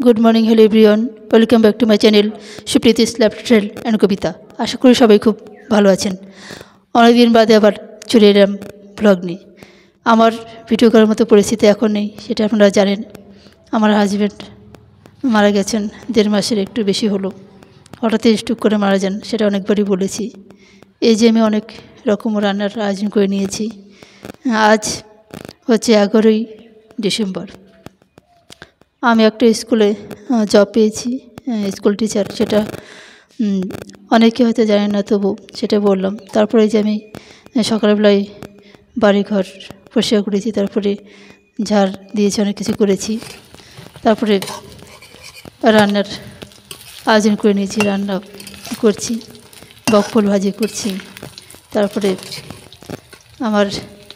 Good morning hello everyone welcome back to my channel Supriti's lifestyle and Kavita. आशा करी सबाई खूब भालो आछेन। अनेक दिन बादे आबार चले एलाम ब्लग निये। आमार भिडियो करार मतो परिस्थिति एखन नेই, सेटा आपनारा जानेन। आमार हाजब्যান্ড मारा गेছেন 1.5 मासेर एकटू बेशी हलो। हठाৎ स्ट्रोक करे मारा जान, सेटा अनेकबारই বলেছি। এই যে আমি অনেক রকম রান্নার আয়োজন করে নিয়েছি। আজ হচ্ছে 11ই ডিসেম্বর। আমি একটা স্কুলে জব পেয়েছি, স্কুল টিচার। সেটা অনেকে হয়তো জানেন না, তবু সেটা বললাম। তারপরে যে আমি সকালবেলায় বাড়িঘর পরিষ্কার করেছি, তারপরে ঝাড় দিয়েছি, অনেক কিছু করেছি। তারপরে রান্নার আয়োজন করে নিয়েছি, রান্না করছি, বকফল ভাজি করছি। তারপরে আমার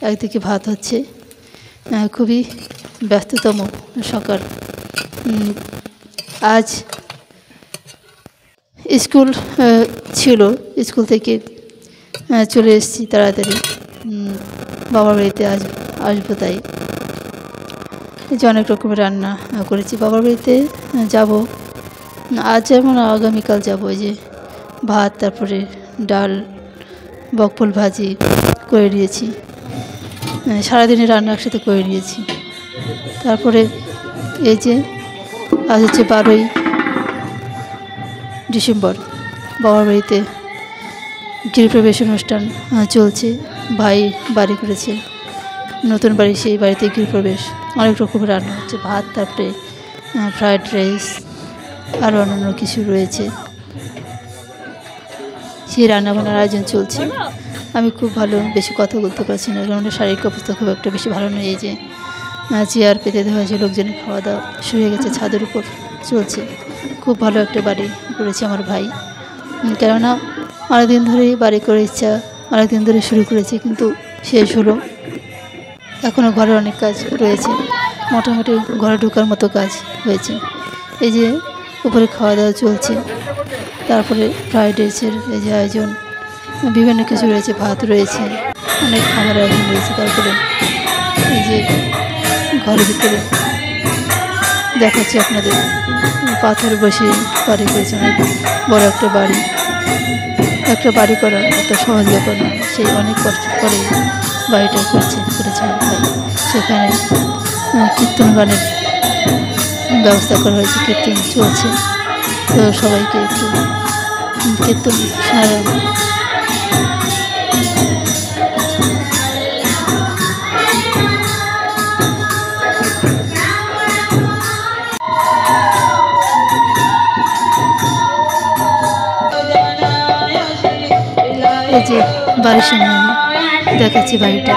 একদিকে ভাত হচ্ছে। খুবই ব্যস্ততম সকাল। आज स्कूल छिलो, स्कूल থেকে চলে এসেছি তাড়াতাড়ি। বাবার বাড়িতে আজ আসবো, তাই এই যে অনেক রকমের রান্না করেছি। বাবার বাড়িতে যাব আজ, যেমন আগামীকাল যাব। এই যে ভাত, তারপরে ডাল, বকফল ভাজি করে নিয়েছি। সারাদিনের রান্না একসাথে করে নিয়েছি। তারপরে এই যে আজ হচ্ছে 12ই ডিসেম্বর। বাবার বাড়িতে গৃহপ্রবেশ অনুষ্ঠান চলছে। ভাই বাড়ি করেছে, নতুন বাড়ি, সেই বাড়িতে গৃহপ্রবেশ। অনেক রকমের রান্না হচ্ছে, ভাত, তারপরে ফ্রায়েড রাইস, আরও অন্যান্য কিছু রয়েছে। সেই রান্নাবান্নার আয়োজন চলছে। আমি খুব ভালো, বেশি কথা বলতে পারছি না, কারণ শারীরিক অবস্থা খুব একটা বেশি ভালো নয়। এই যে চেয়ার পেতে দেওয়া হয়েছে, লোকজনের খাওয়া দাওয়া শুরু হয়ে গেছে, ছাদের উপর চলছে। খুব ভালো একটা বাড়ি করেছে আমার ভাই, কেননা অনেকদিন ধরেই বাড়ি করার ইচ্ছা, অনেকদিন ধরে শুরু করেছি, কিন্তু শেষ হলো। এখনও ঘরে অনেক কাজ রয়েছে, মোটামুটি ঘরে ঢোকার মতো কাজ হয়েছে। এই যে উপরে খাওয়া দাওয়া চলছে, তারপরে ফ্রাইড রাইসের এই যে আয়োজন, বিভিন্ন কিছু রয়েছে, ভাত রয়েছে, অনেক খাবার আয়োজন রয়েছে। তারপরে এই যে ঘরের ভিতরে দেখাচ্ছি আপনাদের, পাথর বসে বাড়ি করেছে। অনেক বড় একটা বাড়ি। একটা বাড়ি করা একটা সহজ ব্যাপার নয়, সেই অনেক কষ্ট করে বাড়িটা করেছে আমার ভাই। সেখানে কীর্তন গানের ব্যবস্থা করা হয়েছে, কীর্তন চলছে। তো সবাইকে একটু কীর্তন শোনা। এই যে বাড়ির সামনে আমি দেখাচ্ছি বাড়িটা,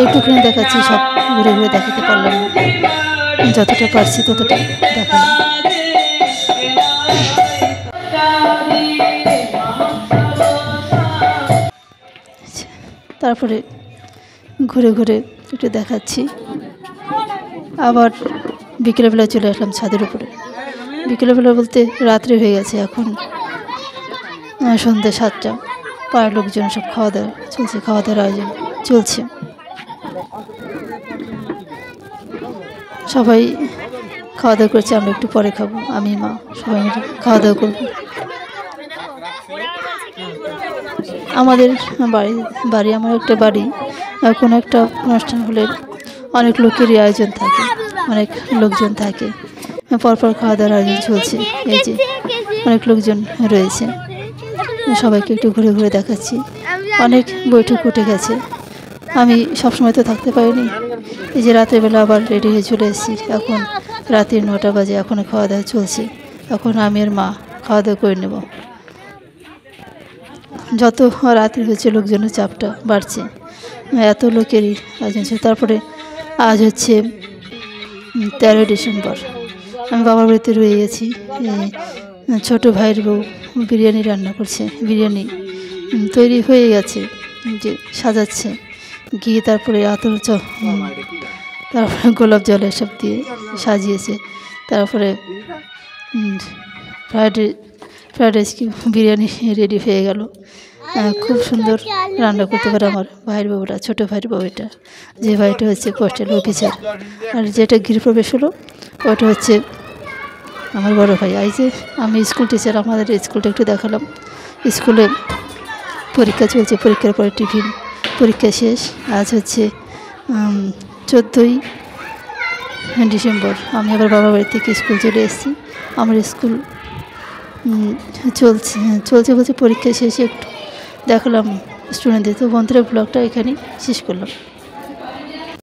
এইটুকুনি দেখাচ্ছি, সব ঘুরে ঘুরে দেখাতে পারলাম না, যতটা পারছি ততটা দেখালাম। তারপরে ঘুরে ঘুরে একটু দেখাচ্ছি। আবার বিকেলবেলা চলে আসলাম ছাদের উপরে। বিকেলবেলা বলতে রাত্রে হয়ে গেছে, এখন সন্ধ্যা 7টা। পাড়ার লোকজন সব খাওয়া দাওয়া চলছে, খাওয়া দাওয়ার আয়োজন চলছে। সবাই খাওয়া দাওয়া করছে, আমরা একটু পরে খাবো। আমি, মা, সবাই মিলে খাওয়া দাওয়া করবো। আমাদের বাড়ি আমার একটা বাড়ি, কোনো একটা অনুষ্ঠান হলে অনেক লোকেরই আয়োজন থাকে, অনেক লোকজন থাকে, পরপর খাওয়া দাওয়ার আয়োজন চলছে। এই যে অনেক লোকজন রয়েছে, সবাইকে একটু ঘুরে ঘুরে দেখাচ্ছি। অনেক বৈঠক উঠে গেছে, আমি সবসময় তো থাকতে পারিনি। এই যে রাতের বেলা আবার রেডি হয়ে চলে এসেছি। এখন রাতের 9টা বাজে, এখনও খাওয়া দাওয়া চলছে। এখন আমি আর মা খাওয়া দাওয়া করে নেব। যত রাত্রি হচ্ছে লোকজনের চাপটা বাড়ছে, এত লোকেরই আয়োজন ছিল। তারপরে আজ হচ্ছে 13ই ডিসেম্বর। আমি বাবার বাড়িতে রয়ে গেছি। ছোটো ভাইয়ের বউ বিরিয়ানি রান্না করছে, বিরিয়ানি তৈরি হয়ে গেছে, যে সাজাচ্ছে গিয়ে, তারপরে আতর তারপরে গোলাপ জল এসব দিয়ে সাজিয়েছে। তারপরে ফ্রায়েড রাইস কি বিরিয়ানি রেডি হয়ে গেল। খুব সুন্দর রান্না করতে পারে আমার ভাইয়ের বউটা, ছোটো ভাইয়ের বউ। এটা যে ভাইটা হচ্ছে পোস্টাল অফিসার, আর যেটা গৃহপ্রবেশ হলো ওটা হচ্ছে আমার বড় ভাই। এই যে আমি স্কুল টিচার, আমাদের স্কুলটা একটু দেখালাম। স্কুলে পরীক্ষা চলছে, পরীক্ষার পরে টিফিন, পরীক্ষা শেষ। আজ হচ্ছে 14ই ডিসেম্বর। আমি আবার বাবার বাড়ি থেকে স্কুল চলে এসেছি। আমার স্কুল চলছে চলছে বলছে, পরীক্ষা শেষে একটু দেখালাম স্টুডেন্টদের। তো বন্ধুরা, ব্লগটা এখানেই শেষ করলাম।